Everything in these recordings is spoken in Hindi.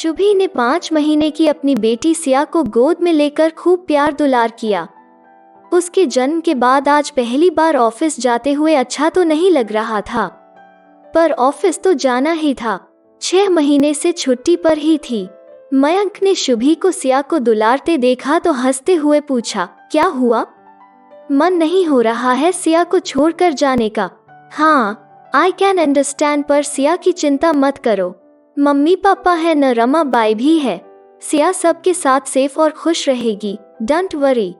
शुभी ने 5 महीने की अपनी बेटी सिया को गोद में लेकर खूब प्यार दुलार किया। उसके जन्म के बाद आज पहली बार ऑफिस जाते हुए अच्छा तो नहीं लग रहा था, पर ऑफिस तो जाना ही था। 6 महीने से छुट्टी पर ही थी। मयंक ने शुभी को सिया को दुलारते देखा तो हंसते हुए पूछा, क्या हुआ? मन नहीं हो रहा है सिया को छोड़कर जाने का? हाँ, आई कैन अंडरस्टैंड, पर सिया की चिंता मत करो। मम्मी पापा है न, रमा बाई भी है। सिया सबके साथ सेफ और खुश रहेगी, डोंट वरी।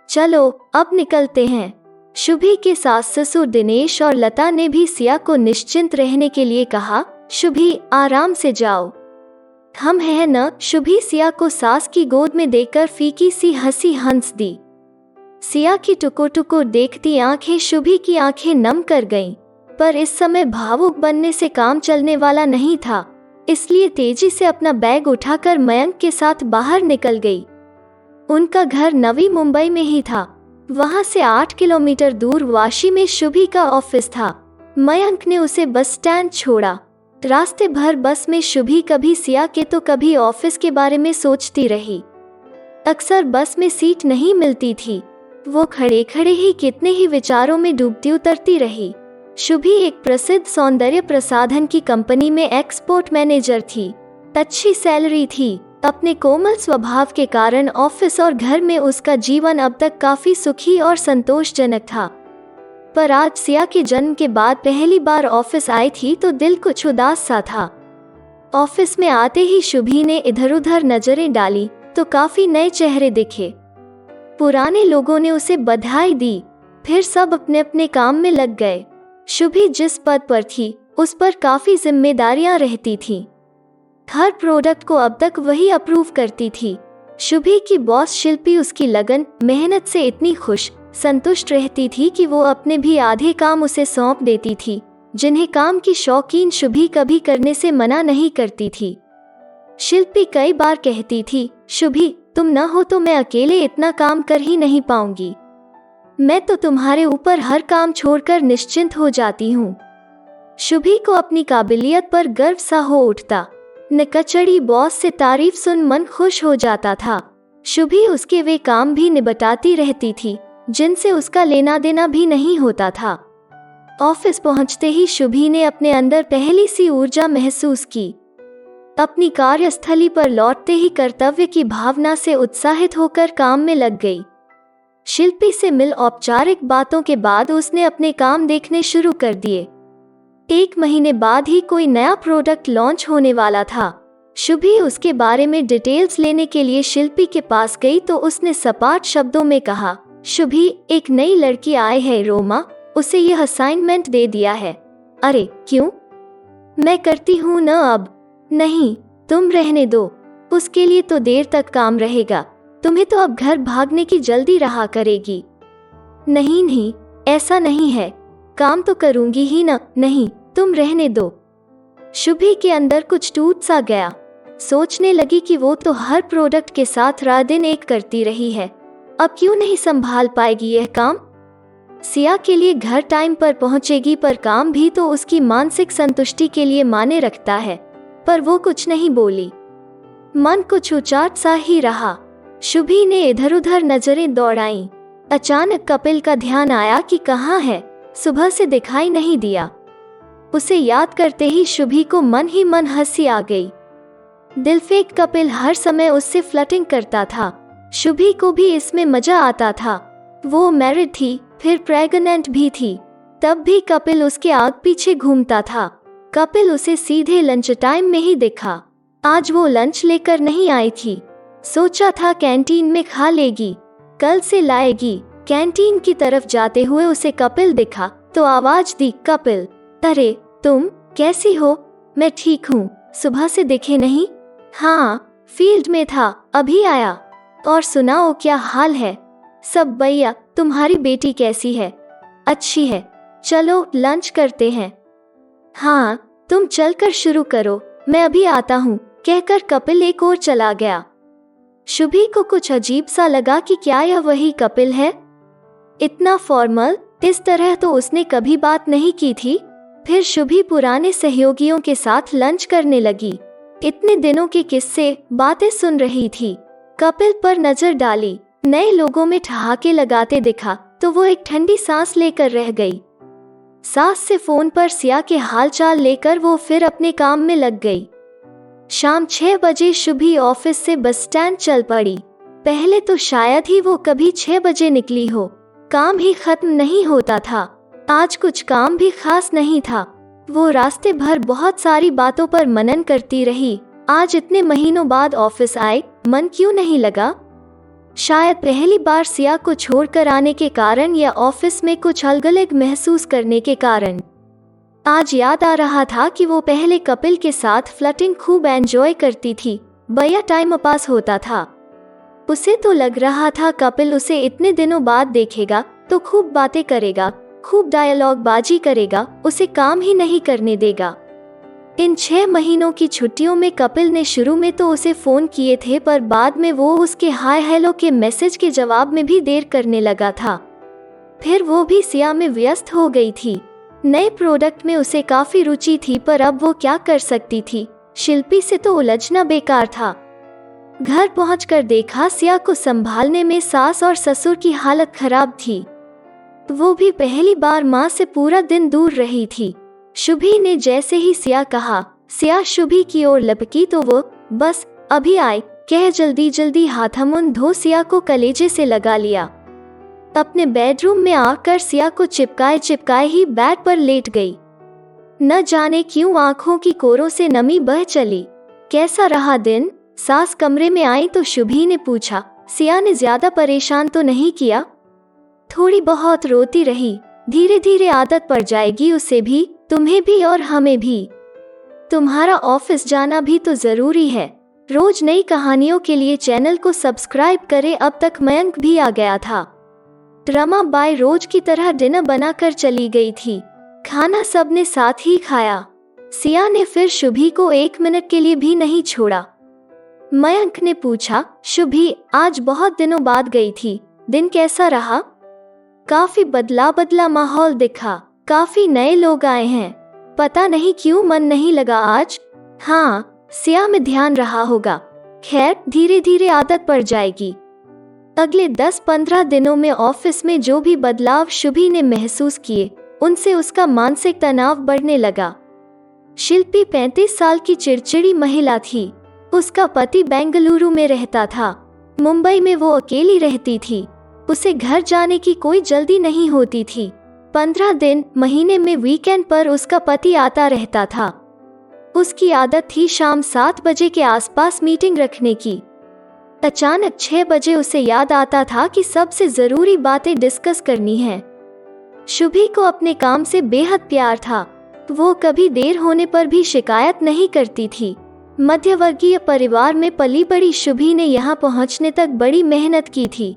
चलो अब निकलते हैं। शुभी के सास ससुर दिनेश और लता ने भी सिया को निश्चिंत रहने के लिए कहा, शुभी आराम से जाओ, हम हैं न। शुभी सिया को सास की गोद में देकर फीकी सी हंसी हंस दी। सिया की टुको टुको देखती आंखें शुभी की आंखें नम कर गईं, पर इस समय भावुक बनने से काम चलने वाला नहीं था, इसलिए तेजी से अपना बैग उठाकर मयंक के साथ बाहर निकल गई। उनका घर नवी मुंबई में ही था। वहां से 8 किलोमीटर दूर वाशी में शुभी का ऑफिस था। मयंक ने उसे बस स्टैंड छोड़ा। रास्ते भर बस में शुभी कभी सिया के तो कभी ऑफिस के बारे में सोचती रही। अक्सर बस में सीट नहीं मिलती थी। वो खड़े खड़े ही कितने ही विचारों में डूबती उतरती रही। शुभी एक प्रसिद्ध सौंदर्य प्रसाधन की कंपनी में एक्सपोर्ट मैनेजर थी। अच्छी सैलरी थी। अपने कोमल स्वभाव के कारण ऑफिस और घर में उसका जीवन अब तक काफी सुखी और संतोषजनक था। पर आज सिया के जन्म के बाद पहली बार ऑफिस आई थी तो दिल कुछ उदास सा था। ऑफिस में आते ही शुभी ने इधर उधर नजरें डाली तो काफी नए चेहरे दिखे। पुराने लोगों ने उसे बधाई दी, फिर सब अपने अपने काम में लग गए। शुभी जिस पद पर थी उस पर काफी जिम्मेदारियां रहती थीं। हर प्रोडक्ट को अब तक वही अप्रूव करती थी। शुभी की बॉस शिल्पी उसकी लगन मेहनत से इतनी खुश संतुष्ट रहती थी कि वो अपने भी आधे काम उसे सौंप देती थी, जिन्हें काम की शौकीन शुभी कभी करने से मना नहीं करती थी। शिल्पी कई बार कहती थी, शुभी तुम न हो तो मैं अकेले इतना काम कर ही नहीं पाऊंगी। मैं तो तुम्हारे ऊपर हर काम छोड़कर निश्चिंत हो जाती हूँ। शुभी को अपनी काबिलियत पर गर्व सा हो उठता। नकचड़ी बॉस से तारीफ सुन मन खुश हो जाता था। शुभी उसके वे काम भी निबटाती रहती थी जिनसे उसका लेना देना भी नहीं होता था। ऑफिस पहुंचते ही शुभी ने अपने अंदर पहली सी ऊर्जा महसूस की। अपनी कार्यस्थली पर लौटते ही कर्तव्य की भावना से उत्साहित होकर काम में लग गई। शिल्पी से मिल औपचारिक बातों के बाद उसने अपने काम देखने शुरू कर दिए। 1 महीने बाद ही कोई नया प्रोडक्ट लॉन्च होने वाला था। शुभी उसके बारे में डिटेल्स लेने के लिए शिल्पी के पास गई तो उसने सपाट शब्दों में कहा, शुभी एक नई लड़की आई है रोमा, उसे यह असाइनमेंट दे दिया है। अरे क्यों? मैं करती हूँ न अब। नहीं, तुम रहने दो, उसके लिए तो देर तक काम रहेगा। तुम्हें तो अब घर भागने की जल्दी रहा करेगी। नहीं नहीं, ऐसा नहीं है, काम तो करूंगी ही न। नहीं, तुम रहने दो। शुभी के अंदर कुछ टूट सा गया। सोचने लगी कि वो तो हर प्रोडक्ट के साथ रात दिन एक करती रही है, अब क्यों नहीं संभाल पाएगी यह काम। सिया के लिए घर टाइम पर पहुंचेगी, पर काम भी तो उसकी मानसिक संतुष्टि के लिए माने रखता है। पर वो कुछ नहीं बोली। मन कुछ उचाट सा ही रहा। शुभी ने इधर उधर नजरें दौड़ाईं। अचानक कपिल का ध्यान आया कि कहाँ है, सुबह से दिखाई नहीं दिया। उसे याद करते ही शुभी को मन ही मन हंसी आ गई। दिलफेक कपिल हर समय उससे फ्लर्टिंग करता था। शुभी को भी इसमें मजा आता था। वो मैरिड थी, फिर प्रेग्नेंट भी थी, तब भी कपिल उसके आग पीछे घूमता था। कपिल उसे सीधे लंच टाइम में ही दिखा। आज वो लंच लेकर नहीं आई थी। सोचा था कैंटीन में खा लेगी, कल से लाएगी। कैंटीन की तरफ जाते हुए उसे कपिल दिखा तो आवाज दी, कपिल, अरे तुम कैसी हो? मैं ठीक हूँ, सुबह से दिखे नहीं। हाँ, फील्ड में था, अभी आया। और सुनाओ क्या हाल है? सब बढ़िया। तुम्हारी बेटी कैसी है? अच्छी है, चलो लंच करते हैं। हाँ, तुम चलकर शुरू करो, मैं अभी आता हूँ, कहकर कपिल एक ओर चला गया। शुभी को कुछ अजीब सा लगा कि क्या यह वही कपिल है? इतना फॉर्मल, इस तरह तो उसने कभी बात नहीं की थी। फिर शुभी पुराने सहयोगियों के साथ लंच करने लगी। इतने दिनों के किस्से बातें सुन रही थी। कपिल पर नजर डाली, नए लोगों में ठहाके लगाते दिखा तो वो एक ठंडी सांस लेकर रह गई। सास से फोन पर सिया के हालचाल लेकर वो फिर अपने काम में लग गई। शाम 6 बजे शुभी ऑफिस से बस स्टैंड चल पड़ी। पहले तो शायद ही वो कभी 6 बजे निकली हो। काम ही खत्म नहीं होता था। आज कुछ काम भी खास नहीं था। वो रास्ते भर बहुत सारी बातों पर मनन करती रही। आज इतने महीनों बाद ऑफिस आए, मन क्यों नहीं लगा? शायद पहली बार सिया को छोड़कर आने के कारण या ऑफिस में कुछ अलग महसूस करने के कारण। आज याद आ रहा था कि वो पहले कपिल के साथ फ्लर्टिंग खूब एंजॉय करती थी। बढ़िया टाइम पास होता था। उसे तो लग रहा था कपिल उसे इतने दिनों बाद देखेगा तो खूब बातें करेगा, खूब डायलॉग बाजी करेगा, उसे काम ही नहीं करने देगा। इन 6 महीनों की छुट्टियों में कपिल ने शुरू में तो उसे फोन किए थे, पर बाद में वो उसके हाय हेलो के मैसेज के जवाब में भी देर करने लगा था। फिर वो भी सिया में व्यस्त हो गई थी। नए प्रोडक्ट में उसे काफी रुचि थी, पर अब वो क्या कर सकती थी? शिल्पी से तो उलझना बेकार था। घर पहुंचकर देखा सिया को संभालने में सास और ससुर की हालत खराब थी। वो भी पहली बार माँ से पूरा दिन दूर रही थी। शुभी ने जैसे ही सिया कहा, सिया शुभी की ओर लपकी तो वो बस अभी आए कह जल्दी जल्दी हाथ-मुंह धो सिया को कलेजे से लगा लिया। अपने बेडरूम में आकर सिया को चिपकाए चिपकाए ही बेड पर लेट गई। न जाने क्यों आंखों की कोरों से नमी बह चली। कैसा रहा दिन? सास कमरे में आई तो शुभी ने पूछा, सिया ने ज्यादा परेशान तो नहीं किया? थोड़ी बहुत रोती रही, धीरे धीरे आदत पड़ जाएगी उसे भी, तुम्हें भी और हमें भी। तुम्हारा ऑफिस जाना भी तो जरूरी है। रोज नई कहानियों के लिए चैनल को सब्सक्राइब करें। अब तक मयंक भी आ गया था। रमा बाई रोज की तरह डिनर बनाकर चली गई थी। खाना सबने साथ ही खाया। सिया ने फिर शुभी को 1 मिनट के लिए भी नहीं छोड़ा। मयंक ने पूछा, शुभी आज बहुत दिनों बाद गई थी, दिन कैसा रहा? काफी बदला बदला माहौल दिखा, काफी नए लोग आए हैं। पता नहीं क्यों मन नहीं लगा आज। हाँ, सिया में ध्यान रहा होगा। खैर धीरे धीरे आदत पड़ जाएगी। अगले 10-15 दिनों में ऑफिस में जो भी बदलाव शुभी ने महसूस किए, उनसे उसका मानसिक तनाव बढ़ने लगा। शिल्पी 35 साल की चिड़चिड़ी महिला थी। उसका पति बेंगलुरु में रहता था। मुंबई में वो अकेली रहती थी। उसे घर जाने की कोई जल्दी नहीं होती थी। 15 दिन महीने में वीकेंड पर उसका पति आता रहता था। उसकी आदत थी शाम 7 बजे के आसपास मीटिंग रखने की। अचानक 6 बजे उसे याद आता था कि सबसे जरूरी बातें डिस्कस करनी है। शुभी को अपने काम से बेहद प्यार था। वो कभी देर होने पर भी शिकायत नहीं करती थी। मध्यवर्गीय परिवार में पली बड़ी शुभी ने यहाँ पहुँचने तक बड़ी मेहनत की थी।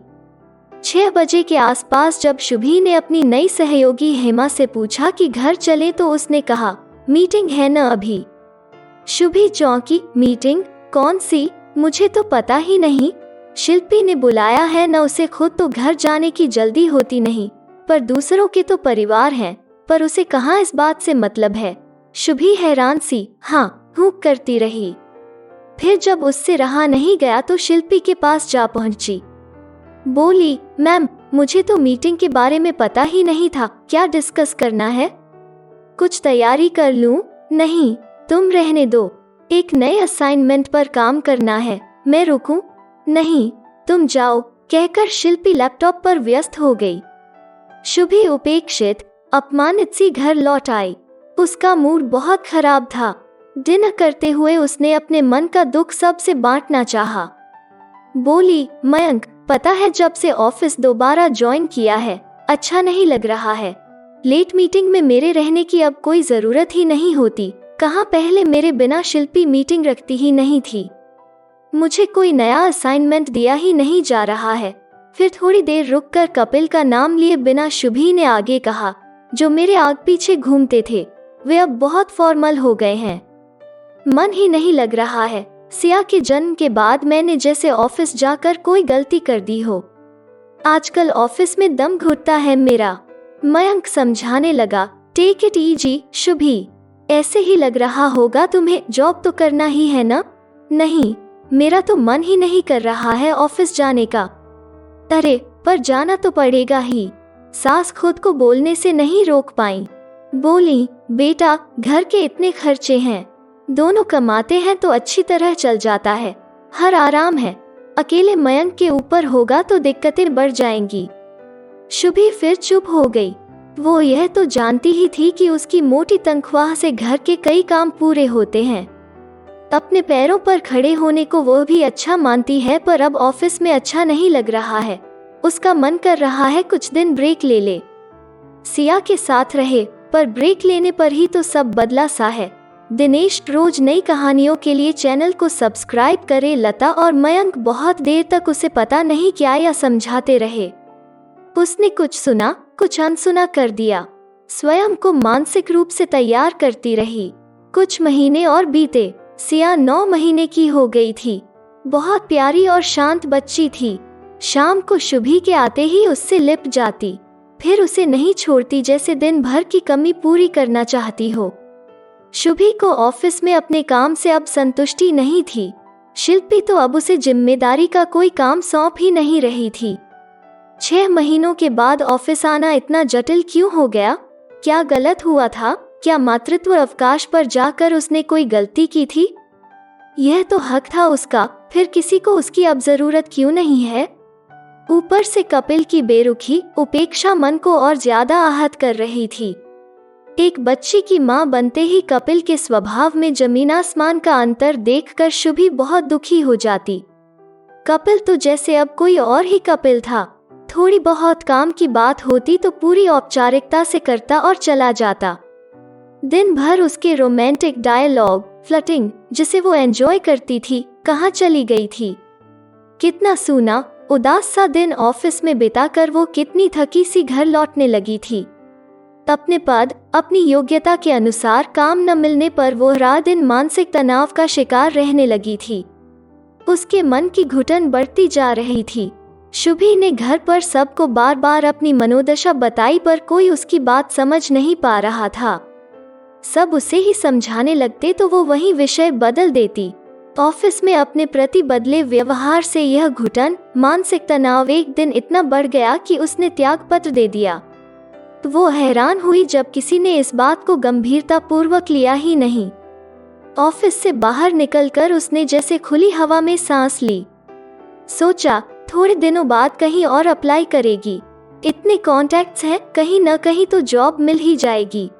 6 बजे के आसपास जब शुभी ने अपनी नई सहयोगी हेमा से पूछा कि घर चले तो उसने कहा, मीटिंग है न अभी। शुभी चौंकी, मीटिंग? कौन सी? मुझे तो पता ही नहीं। शिल्पी ने बुलाया है न, उसे खुद तो घर जाने की जल्दी होती नहीं, पर दूसरों के तो परिवार हैं, पर उसे कहाँ इस बात से मतलब है? शुभी हैरान सी हाँ हूँ करती रही। फिर जब उससे रहा नहीं गया तो शिल्पी के पास जा पहुंची। बोली, मैम मुझे तो मीटिंग के बारे में पता ही नहीं था, क्या डिस्कस करना है? कुछ तैयारी कर लूं? नहीं, तुम रहने दो, एक नए असाइनमेंट पर काम करना है। मैं रुकूं? नहीं, तुम जाओ, कहकर शिल्पी लैपटॉप पर व्यस्त हो गई। शुभी उपेक्षित, अपमानित सी घर लौट आई। उसका मूड बहुत खराब था। डिनर करते हुए उसने अपने मन का दुख सबसे बांटना चाहा। बोली, मयंक पता है जब से ऑफिस दोबारा ज्वाइन किया है, अच्छा नहीं लग रहा है। लेट मीटिंग में मेरे रहने की अब कोई जरूरत ही नहीं होती। कहाँ पहले मेरे बिना शिल्पी मीटिंग रखती ही नहीं थी। मुझे कोई नया असाइनमेंट दिया ही नहीं जा रहा है। फिर थोड़ी देर रुककर कपिल का नाम लिए बिना शुभी ने आगे कहा, जो मेरे आग पीछे घूमते थे वे अब बहुत फॉर्मल हो गए हैं। मन ही नहीं लग रहा है। सिया के जन्म के बाद मैंने जैसे ऑफिस जाकर कोई गलती कर दी हो। आजकल ऑफिस में दम घुटता है मेरा। मयंक समझाने लगा, टेक इट इजी शुभी, ऐसे ही लग रहा होगा तुम्हें, जॉब तो करना ही है ना? नहीं, मेरा तो मन ही नहीं कर रहा है ऑफिस जाने का। अरे पर जाना तो पड़ेगा ही। सास खुद को बोलने से नहीं रोक पाई। बोली, बेटा घर के इतने खर्चे हैं, दोनों कमाते हैं तो अच्छी तरह चल जाता है, हर आराम है। अकेले मयंक के ऊपर होगा तो दिक्कतें बढ़ जाएंगी। शुभी फिर चुप हो गई। वो यह तो जानती ही थी कि उसकी मोटी तनख्वाह से घर के कई काम पूरे होते हैं। अपने पैरों पर खड़े होने को वो भी अच्छा मानती है, पर अब ऑफिस में अच्छा नहीं लग रहा है। उसका मन कर रहा है कुछ दिन ब्रेक ले ले, सिया के साथ रहे, पर ब्रेक लेने पर ही तो सब बदला सा है। दिनेश रोज नई कहानियों के लिए चैनल को सब्सक्राइब करे। लता और मयंक बहुत देर तक उसे पता नहीं क्या या समझाते रहे। उसने कुछ सुना कुछ अनसुना कर दिया, स्वयं को मानसिक रूप से तैयार करती रही। कुछ महीने और बीते। सिया 9 महीने की हो गई थी। बहुत प्यारी और शांत बच्ची थी। शाम को शुभी के आते ही उससे लिपट जाती, फिर उसे नहीं छोड़ती जैसे दिन भर की कमी पूरी करना चाहती हो। शुभी को ऑफिस में अपने काम से अब संतुष्टि नहीं थी। शिल्पी तो अब उसे जिम्मेदारी का कोई काम सौंप ही नहीं रही थी। 6 महीनों के बाद ऑफिस आना इतना जटिल क्यों हो गया? क्या गलत हुआ था? क्या मातृत्व अवकाश पर जाकर उसने कोई गलती की थी? यह तो हक था उसका, फिर किसी को उसकी अब जरूरत क्यों नहीं है? ऊपर से कपिल की बेरुखी उपेक्षा मन को और ज्यादा आहत कर रही थी। एक बच्ची की मां बनते ही कपिल के स्वभाव में जमीन आसमान का अंतर देखकर शुभी बहुत दुखी हो जाती। कपिल तो जैसे अब कोई और ही कपिल था। थोड़ी बहुत काम की बात होती तो पूरी औपचारिकता से करता और चला जाता। दिन भर उसके रोमांटिक डायलॉग, फ्लर्टिंग, जिसे वो एंजॉय करती थी, कहाँ चली गई थी? कितना सूना उदास सा दिन ऑफिस में बिताकर वो कितनी थकी सी घर लौटने लगी थी। अपने पद, अपनी योग्यता के अनुसार काम न मिलने पर वो रात दिन मानसिक तनाव का शिकार रहने लगी थी। उसके मन की घुटन बढ़ती जा रही थी। शुभी ने घर पर सबको बार बार अपनी मनोदशा बताई, पर कोई उसकी बात समझ नहीं पा रहा था। सब उसे ही समझाने लगते तो वो वही विषय बदल देती। ऑफिस में अपने प्रति बदले व्यवहार से यह घुटन, मानसिक तनाव एक दिन इतना बढ़ गया कि उसने त्यागपत्र दे दिया। वो हैरान हुई जब किसी ने इस बात को गंभीरता पूर्वक लिया ही नहीं। ऑफिस से बाहर निकलकर उसने जैसे खुली हवा में सांस ली। सोचा थोड़े दिनों बाद कहीं और अप्लाई करेगी। इतने कॉन्टैक्ट्स हैं, कहीं न कहीं तो जॉब मिल ही जाएगी।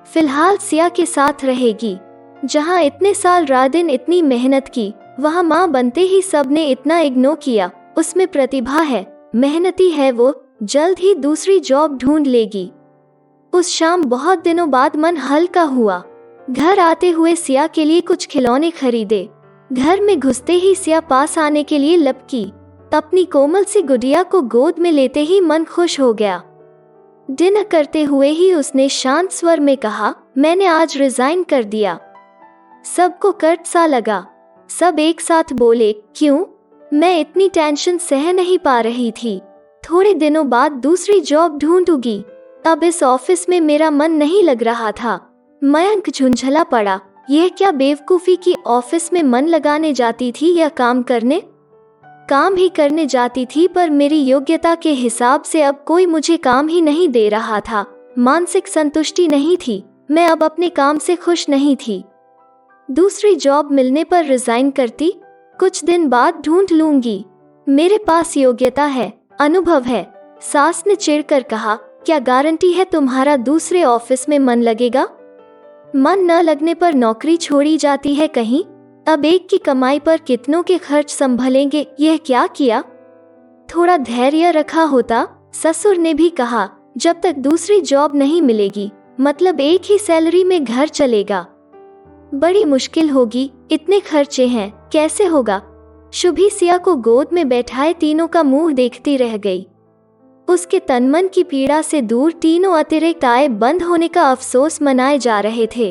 फिलहाल सिया के साथ रहेगी। जहां इतने साल रात दिन इतनी मेहनत की, वहां मां बनते ही सबने इतना इग्नोर किया। उसमें प्रतिभा है, मेहनती है, वो जल्द ही दूसरी जॉब ढूंढ लेगी। उस शाम बहुत दिनों बाद मन हल्का हुआ। घर आते हुए सिया के लिए कुछ खिलौने खरीदे। घर में घुसते ही सिया पास आने के लिए लपकी। अपनी कोमल सी गुड़िया को गोद में लेते ही मन खुश हो गया। डिनर करते हुए ही उसने शांत स्वर में कहा, मैंने आज रिजाइन कर दिया। सबको कट सा लगा। सब एक साथ बोले, क्यों? मैं इतनी टेंशन सह नहीं पा रही थी। थोड़े दिनों बाद दूसरी जॉब ढूंढूंगी। अब इस ऑफिस में मेरा मन नहीं लग रहा था। मयंक झुंझला पड़ा। यह क्या बेवकूफी की ऑफिस में मन लगाने जाती थी या काम करने? काम ही करने जाती थी, पर मेरी योग्यता के हिसाब से अब कोई मुझे काम ही नहीं दे रहा था। मानसिक संतुष्टि नहीं थी। मैं अब अपने काम से खुश नहीं थी। दूसरी जॉब मिलने पर रिजाइन करती। कुछ दिन बाद ढूंढ लूंगी। मेरे पास योग्यता है, अनुभव है। सास ने चिढ़कर कहा, क्या गारंटी है तुम्हारा दूसरे ऑफिस में मन लगेगा? मन न लगने पर नौकरी छोड़ी जाती है कहीं? अब एक की कमाई पर कितनों के खर्च संभलेंगे? यह क्या किया? थोड़ा धैर्य रखा होता। ससुर ने भी कहा, जब तक दूसरी जॉब नहीं मिलेगी, मतलब एक ही सैलरी में घर चलेगा। बड़ी मुश्किल होगी, इतने खर्चे हैं, कैसे होगा? शुभी सिया को गोद में बैठाए तीनों का मुंह देखती रह गई। उसके तनमन की पीड़ा से दूर तीनों अतिरिक्त आय बंद होने का अफसोस मनाए जा रहे थे।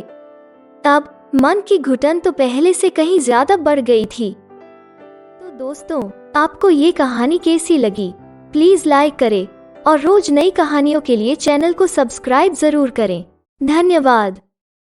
अब मन की घुटन तो पहले से कहीं ज्यादा बढ़ गई थी। तो दोस्तों, आपको ये कहानी कैसी लगी? प्लीज लाइक करें और रोज नई कहानियों के लिए चैनल को सब्सक्राइब जरूर करें। धन्यवाद।